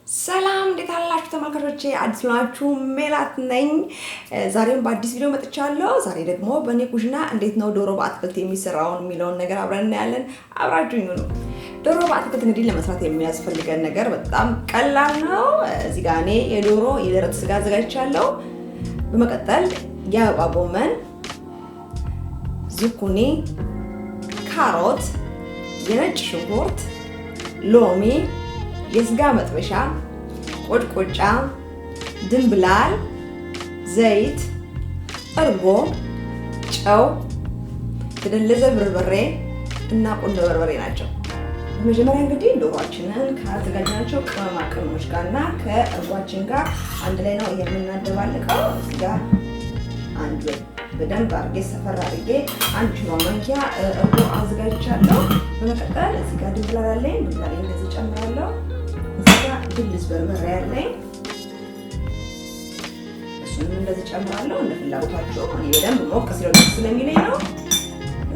ሰላም እንዴት አላችሁ ተመልካቾቼ? አዲስ ናችሁ ሜላት ነኝ። ዛሬም በአዲስ ቪዲዮ መጥቻለሁ። ዛሬ ደግሞ በእኔ ኩሽና እንዴት ነው ዶሮ በአትክልት የሚሰራውን የሚለውን ነገር አብረን እናያለን። አብራችሁኝ ሁኑ። ዶሮ በአትክልት እንግዲህ ለመስራት የሚያስፈልገን ነገር በጣም ቀላል ነው። እዚህ ጋር እኔ የዶሮ የደረት ስጋ አዘጋጅቻለሁ። በመቀጠል የአበባ ጎመን፣ ዝኩኒ፣ ካሮት፣ የነጭ ሽንኩርት፣ ሎሚ፣ የስጋ መጥበሻ፣ ቆጭቆጫ፣ ድንብላል፣ ዘይት፣ እርጎ፣ ጨው፣ የተደለዘ በርበሬ እና ቁንዶ በርበሬ ናቸው። በመጀመሪያ እንግዲህ ዶሮአችንን ካዘጋጅናቸው ቅመማ ቅመሞች ጋርና ከእርጓችን ጋር አንድ ላይ ነው የምናደባልቀው። እዚህ ጋር አንድ በደንብ አድርጌ ሰፈር አድርጌ አንድ ሽሮ ማንኪያ እርጎ አዘጋጅቻለሁ። በመቀጠል እዚህ ጋር ድንብላል አለኝ። ድንብላል እንደዚህ ጨምራለሁ። እዚህ ጋር ድልዝ በርበሬ አለኝ። እሱንም እንደዚህ ጨምራለሁ እንደ ፍላጎታችሁ። እኔ በደንብ ሞቅ ሲለው ደስ ስለሚለኝ ነው።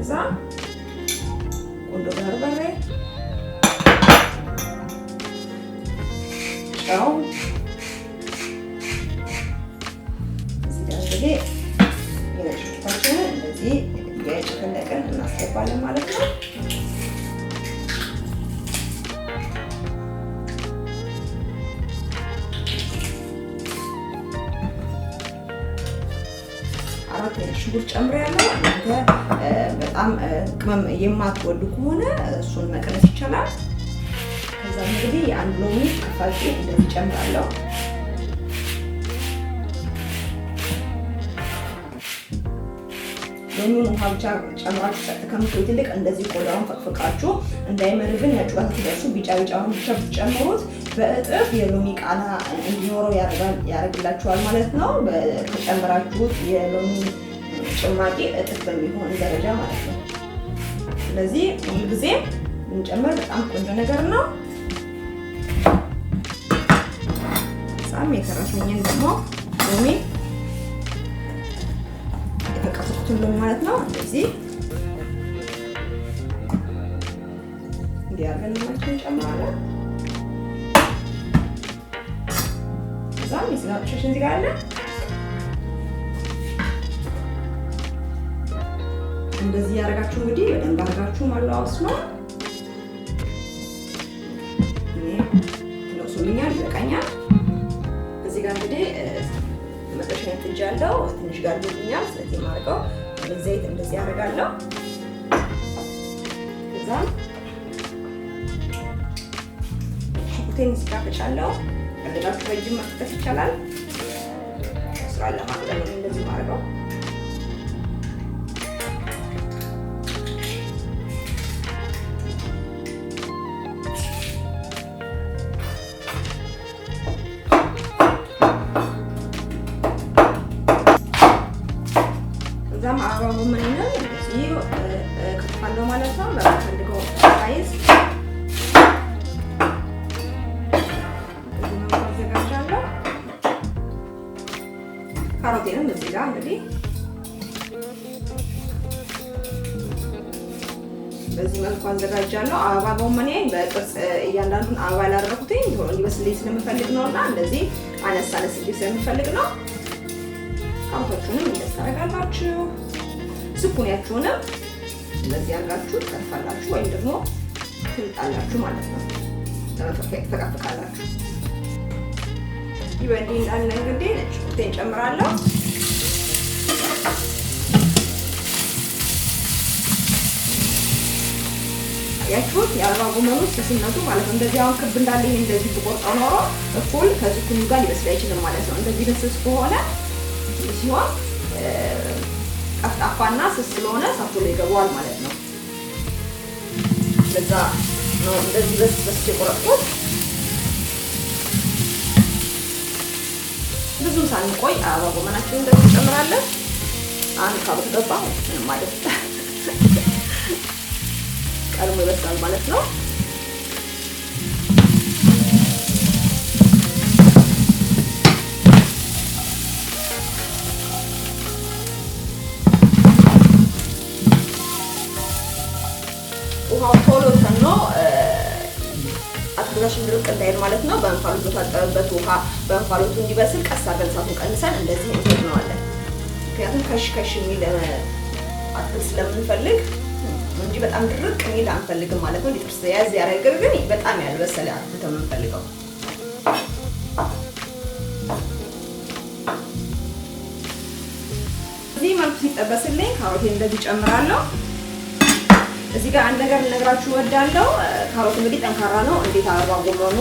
እዛ ቁንዶ በርበሬ፣ ጨው፣ እዚህ ጋር እንግዲህ የነጭታችንን እንደዚህ እያጨፈለቅን እናስገባለን ማለት ነው። አራት ሽንኩርት ጨምሬያለሁ። እናንተ በጣም ቅመም የማትወዱ ከሆነ እሱን መቀነስ ይቻላል። ከዛ እንግዲህ የአንድ ሎሚ ከፋቂ እንደዚህ ጨምራለሁ። ሎሚውን ውሃ ብቻ ጨምራችሁ ከምትሉት ይልቅ እንደዚህ ቆዳውን ፈቅፍቃችሁ እንዳይመርብን ያጩራት ትደርሱ ቢጫውን ብቻ ብትጨምሩት በእጥፍ የሎሚ ቃና እንዲኖረው ያደርግላችኋል ማለት ነው። ከጨመራችሁት የሎሚ ጭማቂ እጥፍ በሚሆን ደረጃ ማለት ነው። ስለዚህ ሁልጊዜም እንጨምር፣ በጣም ቆንጆ ነገር ነው። ሳም የተረፈኝን ደግሞ ሎሚ የተቀሰቁትን ሎሚ ማለት ነው እንደዚህ እንዲያርገን ማለት እንጨምራለን። እዛም የስጋቶችን እዚህ ጋር አለ። እንደዚህ ያደርጋችሁ እንግዲህ በደንብ አድርጋችሁ ማለዋወስ ነው። እኔ ለውሱልኛል፣ ይበቃኛል። እዚህ ጋር እንግዲህ መጥበሻ ትጃለው ትንሽ ጋር ልኛል። ስለዚህ ማርቀው ዘይት እንደዚህ ያደርጋለሁ። እዛም ሽንኩርቴን ስጋፈጫለሁ። እንደዳችሁ በእጅም መፍጨት ይቻላል። ስራ ለማቅለል ነው እንደዚህ ማድረገው። ከዛም አበባ ጎመኔን እንደዚህ ከትፋለሁ ማለት ነው። በፈልገው ሳይዝ ካሮቴንም እዚህ ጋር እንግዲህ በዚህ መልኩ አዘጋጃለሁ። አበባ ጎመኔ በቅርጽ እያንዳንዱን አበባ ያላደረኩትኝ ቶሎ እንዲበስልኝ ስለምፈልግ ነውና እንደዚህ አነስ አነስ ስለምፈልግ ነው። ካሮቶቹንም እንደዚህ ታደርጋላችሁ። ዝኩኒያችሁንም እንደዚህ አድርጋችሁ ትከትፋላችሁ ወይም ደግሞ ትልጣላችሁ ማለት ነው። ተፈቀፍቃላችሁ። ይበንዲ እንዳለ እንግዲህ ነጭ ሽንኩርቴን ጨምራለሁ። ያችሁት የአበባ ጎመኑ ስስነቱ ማለት ነው። እንደዚህ አሁን ክብ እንዳለ ይሄ እንደዚህ ብቆርጠው ኖሮ እኩል ከዝኩኒው ጋር ሊበስል አይችልም ማለት ነው። እንደዚህ በስስ ከሆነ ሲሆን ቀፍጣፋና ስስ ስለሆነ ሳቱ ላይ ይገባዋል ማለት ነው። ለዛ ነው እንደዚህ በስስ የቆረጥኩት። ብዙ ሳንቆይ አበባ ጎመናችንን እንደዚህ እንጨምራለን። አንድ ካሮት ገባ ምንም ማለት ቀድሞ ይበስላል ማለት ነው። ውሃው ቶሎ ተኖ መጥበሻችን ድርቅ እንዳይል ማለት ነው። በእንፋሎት በታጠበበት ውሃ በእንፋሎቱ እንዲበስል ቀስ አድርገን እሳቱን ቀንሰን እንደዚህ እንተክነዋለን። ምክንያቱም ከሽ የሚል አትክልት ስለምንፈልግ እንጂ በጣም ድርቅ የሚል አንፈልግም ማለት ነው። ሊጥርስ ያዝ ያደርግ ግን በጣም ያልበሰለ አትክልት የምንፈልገው። እዚህ መልኩ ሲጠበስልኝ ካሮቴን እንደዚህ ጨምራለሁ። እዚህ ጋር አንድ ነገር ልነግራችሁ እወዳለሁ። ካሮት እንግዲህ ጠንካራ ነው። እንዴት አበባ ጎመኑ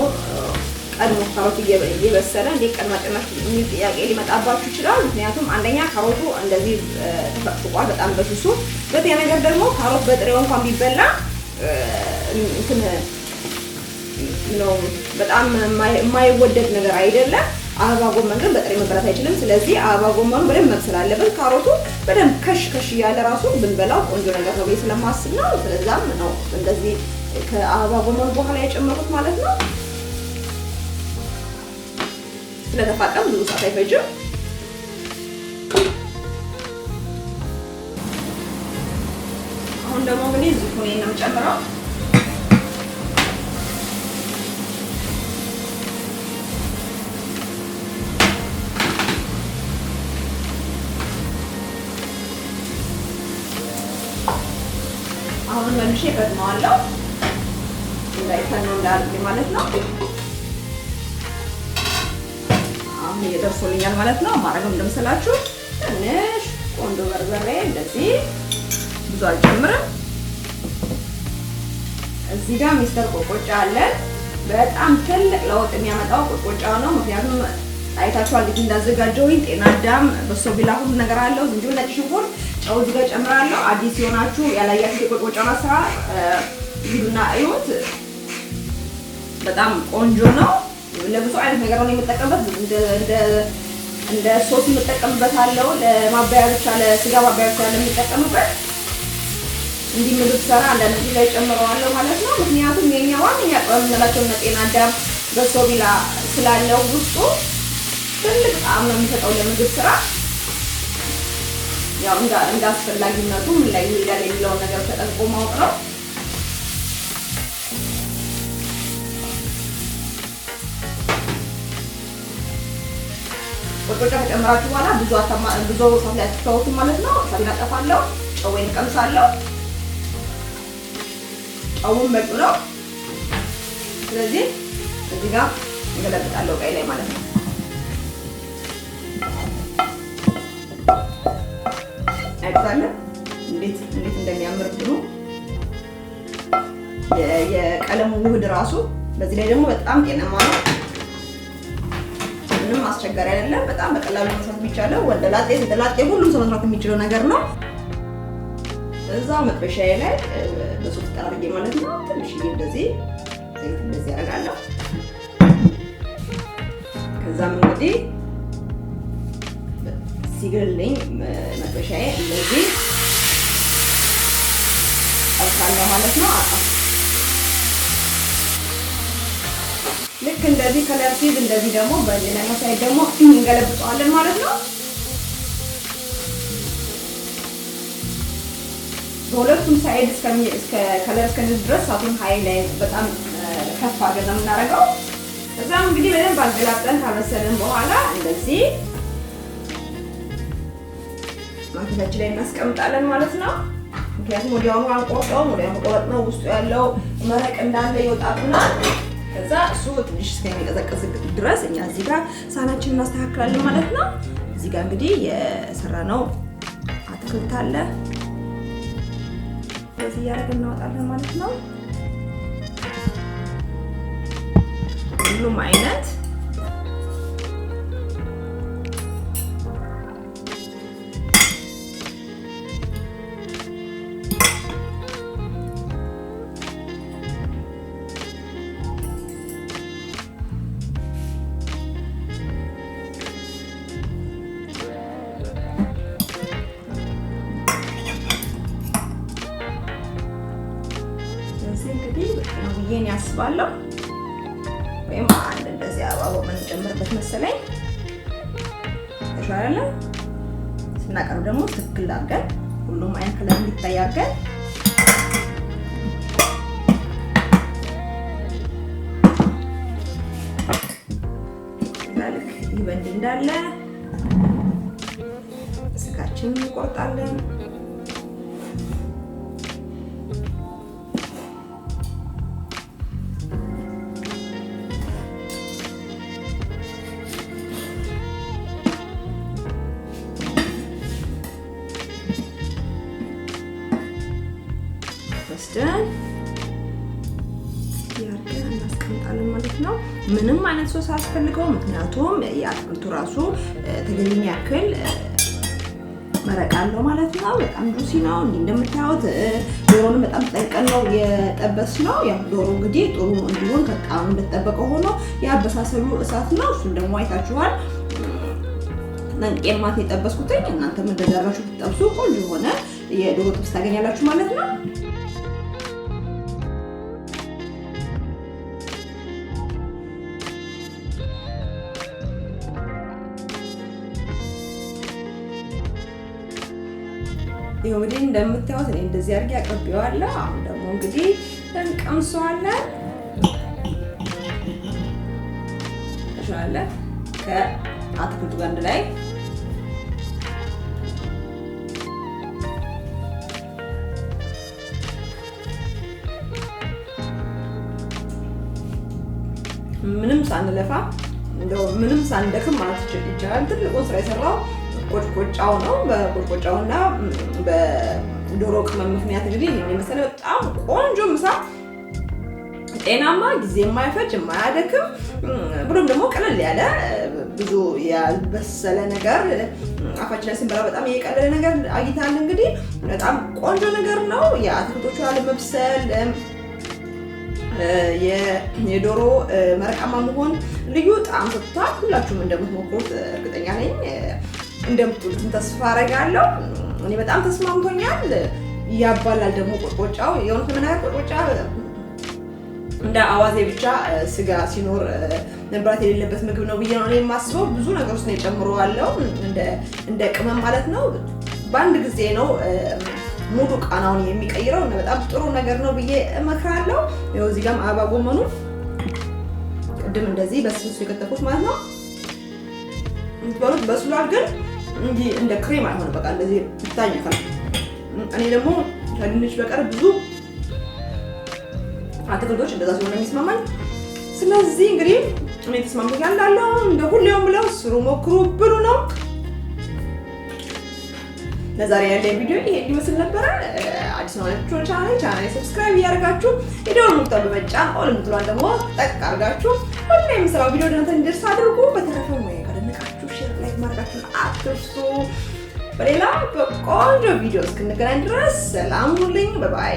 ቀድሞ ካሮት እየበሰለ እንዴት ቀድማ ጨመርሽ የሚል ጥያቄ ሊመጣባችሁ ይችላል። ምክንያቱም አንደኛ ካሮቱ እንደዚህ ተፈቅፍቋል በጣም በስሱ። ሁለተኛ ነገር ደግሞ ካሮት በጥሬው እንኳን ቢበላ እንትን ነው በጣም የማይወደድ ነገር አይደለም። አበባ ጎመን ግን በጥሬ መበላት አይችልም። ስለዚህ አበባ ጎመኑ በደንብ መብሰል አለበት። ካሮቱ በደንብ ከሽ እያለ ራሱ ብንበላው ቆንጆ ነገር ነው ብዬ ስለማስብ ነው። ስለዛም ነው እንደዚህ ከአበባ ጎመኑ በኋላ የጨመሩት ማለት ነው። ስለተፋቀም ብዙ ሰዓት አይፈጅም። አሁን ደግሞ እንግዲህ ዝኩኒ ነው የምጨምረው። አሁን መልሼ እፈትነዋለሁ እንዳይፈነው እንዳልኩ ማለት ነው። አሁን እየደርሶልኛል ማለት ነው። ማረግም እንደምሰላችሁ ትንሽ ቆንጆ በርበሬ እንደዚህ ብዙ አልጨምርም። እዚህ ጋር ሚስተር ቆቆጫ አለ። በጣም ትልቅ ለውጥ የሚያመጣው ቆቆጫ ነው። ምክንያቱም አይታችኋል እንዴት እንዳዘጋጀሁኝ። ጤና አዳም፣ በሶ ቢላ ሁሉ ነገር አለው። ዝንጅብል፣ ነጭ ሽንኩርት፣ ጨው እዚህ ጋር ጨምራለሁ። አዲስ የሆናችሁ ያላያችሁ የቆቆጫውን አሰራር ሂዱና እዩት። በጣም ቆንጆ ነው። ለብዙ አይነት ነገር ነው የምጠቀምበት። እንደ ሶስ የምጠቀምበታለሁ። ለማባያ ብቻ ለስጋ ማባያ ብቻ ለምጠቀምበት እንዲህ ምግብ ሰራ አንዳንድ ላይ ጨምረዋለሁ ማለት ነው። ምክንያቱም የኛ ዋነኛ ቅመም የምንላቸው ጤና አዳም፣ በሶ ቢላ ስላለው ውስጡ ትልቅ ጣዕም ነው የሚሰጠው ለምግብ ስራ። ያው እንደ አስፈላጊነቱ ምን ላይ ይሄዳል የሚለውን ነገር ተጠንቆ ማወቅ ነው። ቆጮ ከጨመራችሁ በኋላ ብዙ ሰዓት ላይ አትተውትም ማለት ነው። እሳቴን አጠፋለሁ። ጨውን እቀምሳለሁ። ጨውን በቂ ነው። ስለዚህ እዚህ ጋር እንገለብጣለሁ ቀይ ላይ ማለት ነው። አይታለን እንዴት እንደሚያምር ብሉ የቀለሙ ውህድ ራሱ። በዚህ ላይ ደግሞ በጣም ጤናማ ነው። ምንም አስቸጋሪ አይደለም። በጣም በቀላሉ መስራት የሚቻለው ወንደላጤ ሴተላጤ ሁሉም ሰው መስራት የሚችለው ነገር ነው። እዛው መጥበሻዬ ላይ በሶስት ጠራርጌ ማለት ነው ትንሽ እንደዚህ ዘይት እንደዚህ ያደርጋለሁ። ከዛም እንግዲህ ሲግልልኝ መጥበሻዬ እንደዚህ አልካለሁ ማለት ነው። ልክ እንደዚህ ከለር ሲይዝ እንደዚህ ደግሞ በሌላኛው ሳይድ ደግሞ እንገለብጠዋለን ማለት ነው። በሁለቱም ሳይድ እስከ ከለር እስከዚህ ድረስ ሳቱን ሃይ ላይ በጣም ከፍ አድርገን ነው የምናደርገው። እዛም እንግዲህ በደንብ አገላብጠን ካበሰልን በኋላ እንደዚህ ማንኪያችን ላይ እናስቀምጣለን ማለት ነው። ምክንያቱም ወዲያውኑ አንቆርጠውም። ወዲያውኑ ቆረጥ ነው ውስጡ ያለው መረቅ እንዳለ ይወጣና ከዛ እሱ ትንሽ እስከሚቀዘቅዝ ድረስ እኛ እዚህ ጋር ሳህናችንን እናስተካክላለን ማለት ነው። እዚህ ጋር እንግዲህ የሰራነው አትክልት አለ። እዚህ ያደረግን እናወጣለን ማለት ነው። ሁሉም አይነት እንግዲህ ነው ብዬን ያስባለሁ። ወይም አንድ እንደዚህ አበባ የምንጨምርበት መሰለኝ ተሻለ። ስናቀርብ ደግሞ ትክክል አድርገን ሁሉም አይነት ከለር እንዲታይ አድርገን እንዲህ በእንዲህ እንዳለ ስጋችንን እንቆርጣለን። ወስደን ያርገን እናስቀምጣለን ማለት ነው። ምንም አይነት ሶስ አያስፈልገውም፣ ምክንያቱም የአትክልቱ ራሱ ተገቢውን ያክል መረቅ አለው ማለት ነው። በጣም ጁሲ ነው። እንዲህ እንደምታዩት ዶሮውን በጣም ጠንቀን ነው የጠበስነው። ያው ዶሮ እንግዲህ ጥሩ እንዲሆን ከጣም እንደተጠበቀ ሆኖ ያበሳሰሉ እሳት ነው። እሱን ደግሞ አይታችኋል። ነንቄማት የጠበስኩትኝ እናንተም እንደዛ አድርጋችሁ ብትጠብሱ ቆንጆ የሆነ የዶሮ ጥብስ ታገኛላችሁ ማለት ነው። ይሄው እንግዲህ እንደምታዩት እኔ እንደዚህ አድርጌ አቀርቤዋለሁ። አሁን ደግሞ እንግዲህ እንቀምሰዋለን። ተሻለ ከአትክልቱ ጋር አንድ ላይ ምንም ሳንለፋ እንደው ምንም ሳንደክም ማለት ይቻላል። ትልቁን ስራ የሰራው ቆጭቆጫው ነው። በቆጭቆጫውና በዶሮ ቅመም ምክንያት እንግዲህ ይሄን የመሰለ በጣም ቆንጆ ምሳ፣ ጤናማ፣ ጊዜ የማይፈጅ የማያደክም ብሎም ደግሞ ቀለል ያለ ብዙ ያልበሰለ ነገር አፋችን ላይ ስንበላ በጣም የቀለለ ነገር አግኝተናል። እንግዲህ በጣም ቆንጆ ነገር ነው። የአትክልቶቹ ያለመብሰል የዶሮ መረቃማ መሆን ልዩ ጣዕም ሰጥቷል። ሁላችሁም እንደምትሞክሩት እርግጠኛ ነኝ። እንደምትሉትም ተስፋ አደርጋለሁ። እኔ በጣም ተስማምቶኛል። ያባላል ደግሞ ቆጭቆጫው። የሆነ ከመናገር ቆጭቆጫ እንደ አዋዜ ብቻ ስጋ ሲኖር መብራት የሌለበት ምግብ ነው ብዬ ነው እኔ የማስበው። ብዙ ነገር ውስጥ ነው የጨምረዋለሁ እንደ ቅመም ማለት ነው። በአንድ ጊዜ ነው ሙሉ ቃናውን የሚቀይረው እና በጣም ጥሩ ነገር ነው ብዬ እመክራለሁ። ይኸው እዚህ ጋርም አበባ ጎመኑ ቅድም እንደዚህ በስሱ የከተፉት ማለት ነው። እንትበሉት በስሏል፣ ግን እንዲህ እንደ ክሬም አይሆንም። በቃ እንደዚህ ይታኛል። እኔ ደግሞ ከድንች በቀር ብዙ አትክልቶች እንደዛ ሲሆን የሚስማማኝ። ስለዚህ እንግዲህ እኔ ተስማምቶኛል እላለሁ። እንደ ሁሌውም ብለው ስሩ፣ ሞክሩ፣ ብሉ ነው። ለዛሬ ያለኝ ቪዲዮ ይሄን ይመስል ነበረ። አዲስ ናችሁ ቻናሌ ሰብስክራይብ እያደረጋችሁ የደወል ምልክቱን በመጫን ኦል የምትሏን ደግሞ ጠቅ አድርጋችሁ ሁሌ የምሰራው ቪዲዮ እናንተ እንዲደርስ አድርጉ። በተረፈ ወይ ካደነቃችሁ ሼር፣ ላይክ ማድረጋችሁን አትርሱ። በሌላ በቆንጆ ቪዲዮ እስክንገናኝ ድረስ ሰላም ሁኑልኝ። ባይ ባይ።